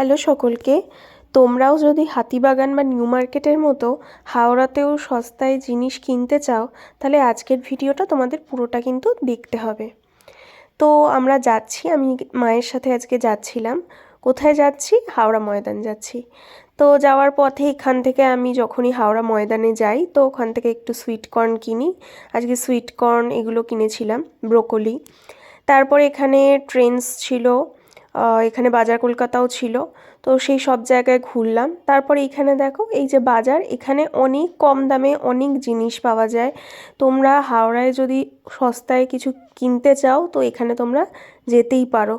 Hello সকলকে। তোমরাও যদি হাতিবাগান বা নিউ মার্কেটের মতো হাওড়াতেও সস্তায় জিনিস কিনতে চাও, তাহলে আজকের ভিডিওটা তোমাদের পুরোটা কিন্তু দেখতে হবে। তো আমরা যাচ্ছি, আমি মায়ের সাথে আজকে যাচ্ছিলাম। কোথায় যাচ্ছি? হাওড়া ময়দান যাচ্ছি। তো যাওয়ার পথে এখান থেকে আমি যখনই হাওড়া ময়দানে যাই, তো ওখান থেকে একটু সুইট কর্ন কিনি। আজকে সুইট কর্ন এগুলো কিনেছিলাম, ব্রোকলি। তারপরে এখানে ট্রেন্ডস ছিল, এখানে বাজার কলকাতাও ছিল। তো সেই সব জায়গায় ঘুরলাম। তারপরে এইখানে দেখো, এই যে বাজার, এখানে অনেক কম দামে অনেক জিনিস পাওয়া যায়। তোমরা হাওড়ায় যদি সস্তায় কিছু কিনতে চাও, তো এখানে তোমরা যেতেই পারো।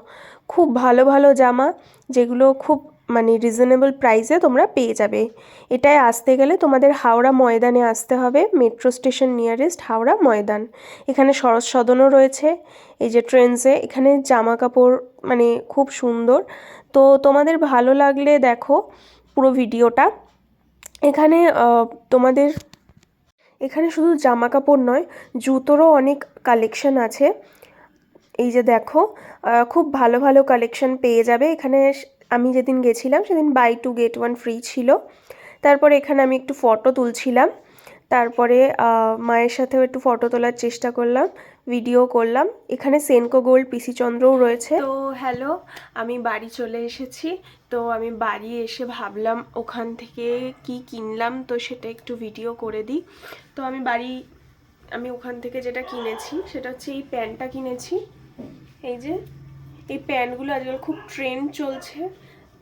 খুব ভালো ভালো জামা, যেগুলো খুব মানে রিজনেবল প্রাইসে তোমরা পেয়ে যাবে। এটায় আসতে গেলে তোমাদের হাওড়া ময়দানে আসতে হবে, metro station nearest Howrah Maidan. এখানে সরোজ সদনও রয়েছে। এই যে ট্রেন্ডসে এখানে জামা কাপড় মানে খুব সুন্দর। তো তোমাদের ভালো লাগলে দেখো পুরো ভিডিওটা। এখানে তোমাদের এখানে শুধু জামা কাপড় নয়, জুতোরও অনেক কালেকশন আছে। এই যে দেখো, খুব ভালো ভালো কালেকশন পেয়ে যাবে এখানে। আমি যেদিন গেছিলাম সেদিন বাই 2 get 1 ফ্রি ছিল। তারপরে এখানে আমি একটু ফটো তুলছিলাম। তারপরে মায়ের সাথেও একটু ফটো তোলার চেষ্টা করলাম, ভিডিও করলাম। এখানে সেনকো গোল্ড পিসি চন্দ্রও রয়েছে। তো হ্যালো, আমি বাড়ি চলে এসেছি। তো আমি বাড়ি এসে ভাবলাম ওখান থেকে কি কিনলাম, তো সেটা একটু ভিডিও করে দিই। তো আমি ওখান থেকে যেটা কিনেছি সেটা হচ্ছে এই প্যান্টটা কিনেছি। এই যে এই প্যান্টগুলো আজকাল খুব ট্রেন্ড চলছে,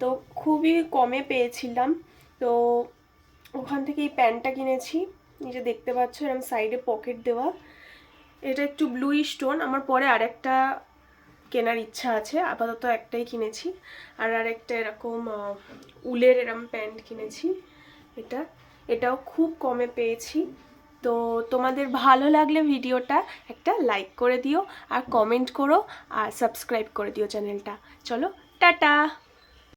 তো খুবই কমে পেয়েছিলাম। তো ওখান থেকে এই প্যান্টটা কিনেছি। এই যে দেখতে পাচ্ছ, এরকম সাইডে পকেট দেওয়া। এটা একটু ব্লুইশ টোন। আমার পরে আরেকটা কেনার ইচ্ছা আছে, আপাতত একটাই কিনেছি। আর আরেকটা এরকম উলের এরকম প্যান্ট কিনেছি। এটাও খুব কমে পেয়েছি। তো তোমাদের ভালো লাগলে ভিডিওটা একটা লাইক করে দিও, আর কমেন্ট করো, আর সাবস্ক্রাইব করে দিও চ্যানেলটা। চলো, টাটা।